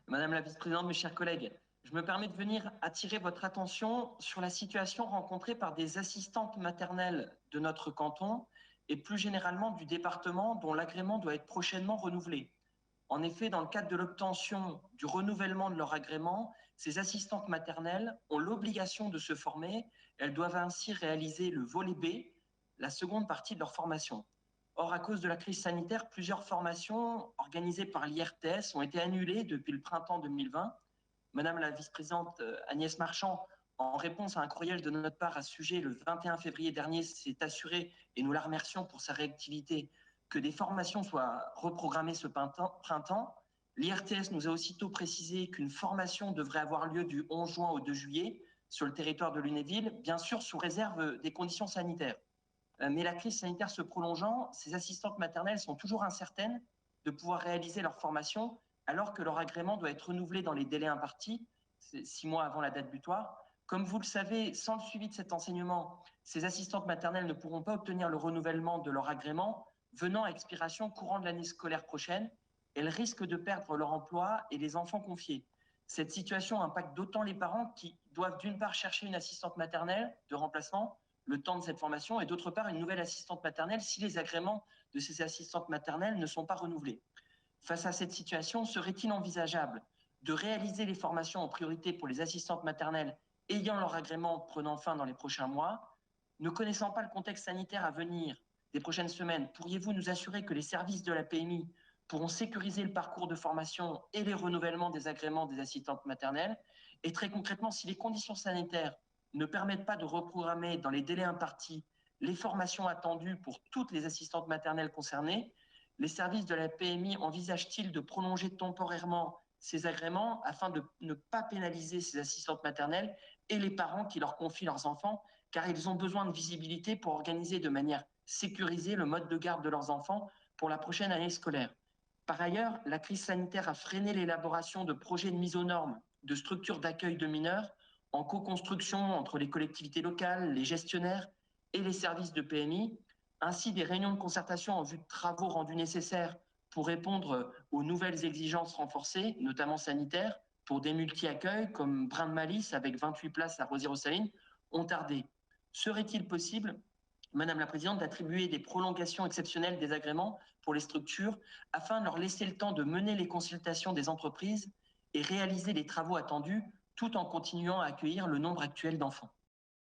Madame la vice-présidente, mes chers collègues, je me permets de venir attirer votre attention sur la situation rencontrée par des assistantes maternelles de notre canton et plus généralement du département dont l'agrément doit être prochainement renouvelé. En effet, dans le cadre de l'obtention du renouvellement de leur agrément, ces assistantes maternelles ont l'obligation de se former. Elles doivent ainsi réaliser le volet B, la seconde partie de leur formation. Or, à cause de la crise sanitaire, plusieurs formations organisées par l'IRTS ont été annulées depuis le printemps 2020. Madame la vice-présidente Agnès Marchand, en réponse à un courriel de notre part à ce sujet le 21 février dernier, s'est assurée, et nous la remercions pour sa réactivité, que des formations soient reprogrammées ce printemps. L'IRTS nous a aussitôt précisé qu'une formation devrait avoir lieu du 11 juin au 2 juillet sur le territoire de Lunéville, bien sûr sous réserve des conditions sanitaires. Mais la crise sanitaire se prolongeant, ces assistantes maternelles sont toujours incertaines de pouvoir réaliser leur formation alors que leur agrément doit être renouvelé dans les délais impartis, 6 mois avant la date butoir. Comme vous le savez, sans le suivi de cet enseignement, ces assistantes maternelles ne pourront pas obtenir le renouvellement de leur agrément venant à expiration courant de l'année scolaire prochaine. Elles risquent de perdre leur emploi et les enfants confiés. Cette situation impacte d'autant les parents qui doivent d'une part chercher une assistante maternelle de remplacement le temps de cette formation et d'autre part une nouvelle assistante maternelle si les agréments de ces assistantes maternelles ne sont pas renouvelés. Face à cette situation, serait-il envisageable de réaliser les formations en priorité pour les assistantes maternelles ayant leur agrément prenant fin dans les prochains mois? Ne connaissant pas le contexte sanitaire à venir des prochaines semaines, pourriez-vous nous assurer que les services de la PMI pourront sécuriser le parcours de formation et les renouvellements des agréments des assistantes maternelles? Et très concrètement, si les conditions sanitaires ne permettent pas de reprogrammer dans les délais impartis les formations attendues pour toutes les assistantes maternelles concernées, les services de la PMI envisagent-ils de prolonger temporairement ces agréments afin de ne pas pénaliser ces assistantes maternelles et les parents qui leur confient leurs enfants, car ils ont besoin de visibilité pour organiser de manière sécurisée le mode de garde de leurs enfants pour la prochaine année scolaire. Par ailleurs, la crise sanitaire a freiné l'élaboration de projets de mise aux normes de structures d'accueil de mineurs en co-construction entre les collectivités locales, les gestionnaires et les services de PMI. Ainsi, des réunions de concertation en vue de travaux rendus nécessaires pour répondre aux nouvelles exigences renforcées, notamment sanitaires, pour des multi-accueils comme Brin de Malice avec 28 places à Rosières-aux-Salines, ont tardé. Serait-il possible, Madame la Présidente, d'attribuer des prolongations exceptionnelles des agréments pour les structures afin de leur laisser le temps de mener les consultations des entreprises et réaliser les travaux attendus tout en continuant à accueillir le nombre actuel d'enfants?